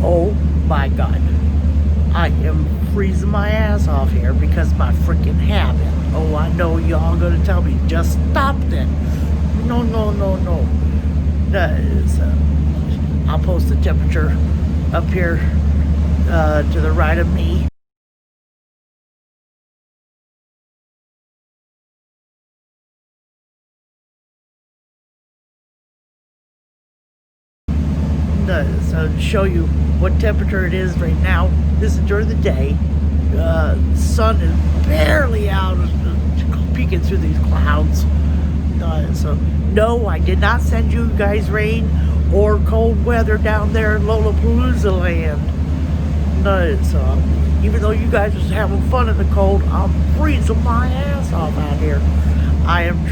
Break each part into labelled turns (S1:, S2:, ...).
S1: Oh my God. I am freezing my ass off here because my freaking habit. Oh, I know y'all gonna tell me, just stop it. No, no, no, no. That is, I'll post the temperature up here to the right of me. So to show you what temperature it is right now, this is during the day. The sun is barely out, peeking through these clouds. So no, I did not send you guys rain or cold weather down there in Lollapalooza land. No, so even though you guys are having fun in the cold, I'm freezing my ass off out here. I am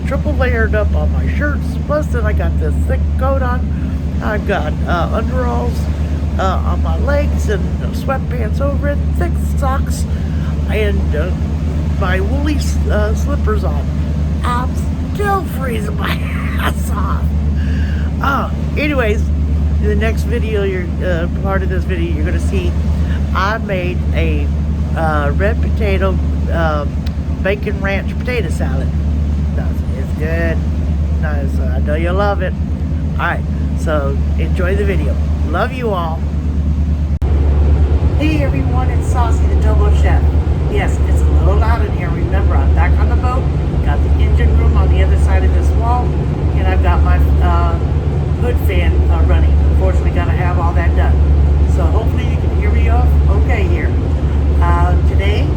S1: triple layered up on my shirts. Plus, then I got this thick coat on. I've got underalls on my legs and sweatpants over it, thick socks, and my woolly slippers on. I'm still freezing my ass off. Anyways, in the next video, part of this video, you're gonna see I made a red potato bacon ranch potato salad. It's good. Nice. I know you'll love it. All right. So enjoy the video. Love you all. Hey everyone, it's Saucy the Towboat Chef. Yes, it's a little loud in here. Remember, I'm back on the boat. Got the engine room on the other side of this wall, and I've got my hood fan running. Unfortunately, got to have all that done. So hopefully you can hear me off okay here. Today,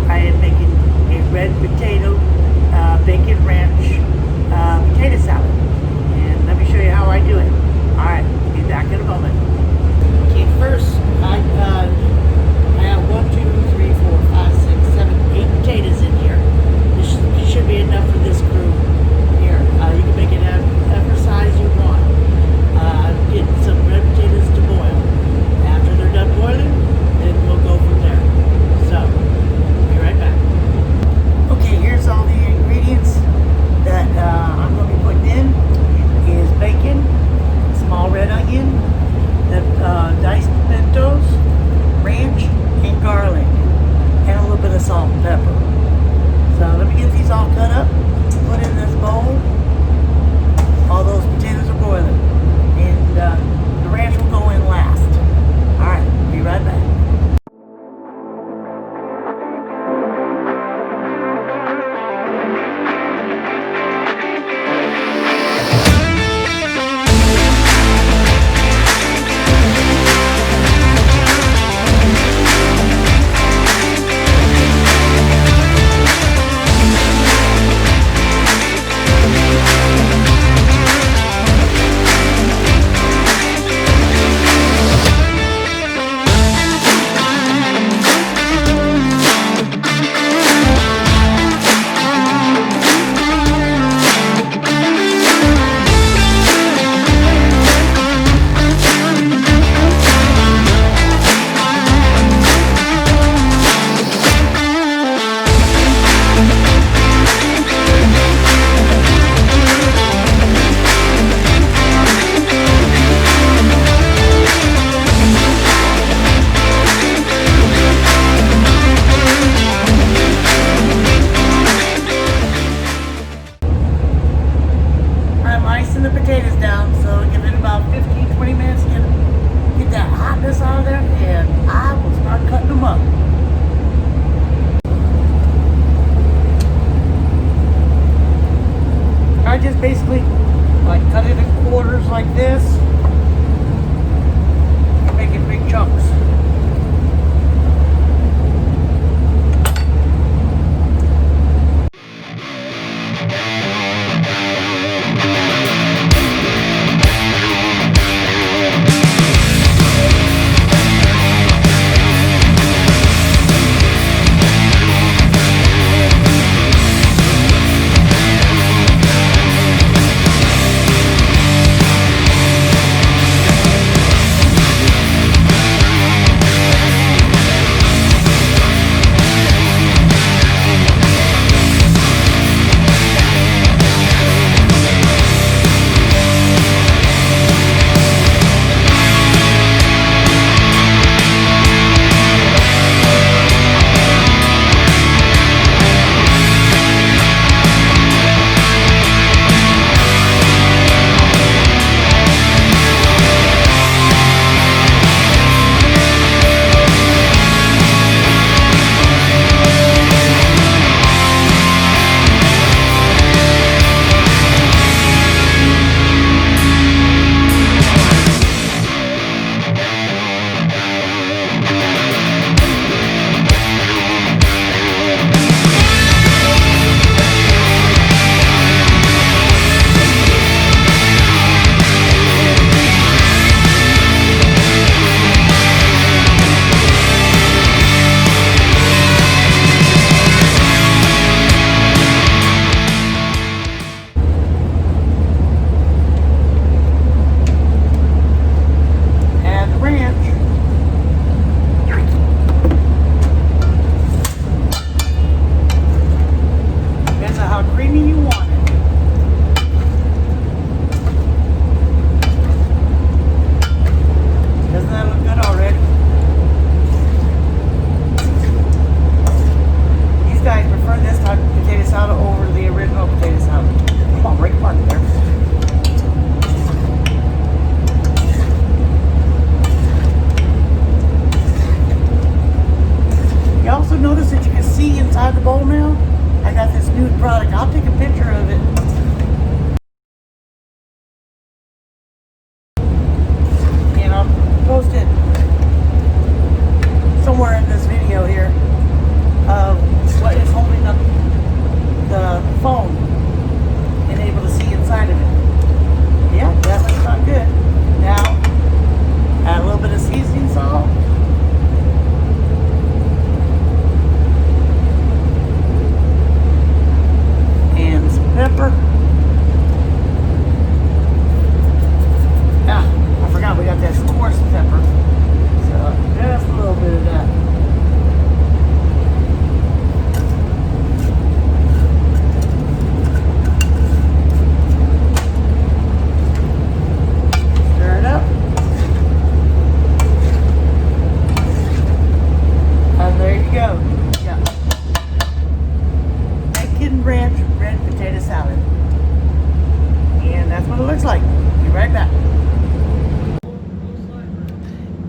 S1: I am making a red potato bacon ranch potato salad. And let me show you how I do it. Alright, be back in a moment. Okay, first, I have 1, 2, 3, 4, 5, 6, 7, 8 potatoes in here. This should be enough for this crew here. You can make it whatever size you want. Get some red potatoes to boil. After they're done boiling, then we'll go from there. So, be right back. Okay, here's all the ingredients that I'm going to be putting in. Is bacon, small red onion, diced pimentos, ranch, and garlic, and a little bit of salt and pepper. So let me get these all cut up, put in this bowl. All those potatoes are boiling, and the ranch will go in last. All right, be right back. The potatoes down, so give it about 15-20 minutes to get that hotness out of there, and I will start cutting them up. I just basically cut it in quarters like this and make it big chunks.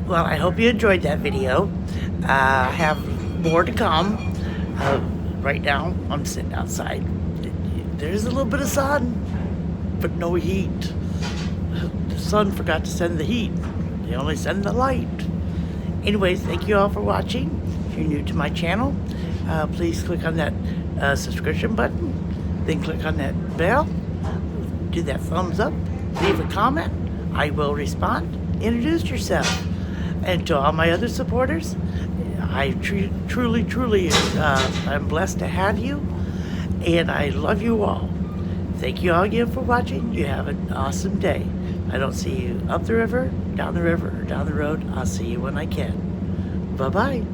S1: Well, I hope you enjoyed that video. I have more to come. Right now, I'm sitting outside. There's a little bit of sun, but no heat. The sun forgot to send the heat. They only send the light. Anyways, thank you all for watching. If you're new to my channel, please click on that subscription button. Then click on that bell. Do that thumbs up. Leave a comment. I will respond. Introduce yourself. And to all my other supporters, I truly, I'm blessed to have you. And I love you all. Thank you all again for watching. You have an awesome day. I don't see you up the river, down the river, or down the road. I'll see you when I can. Bye-bye.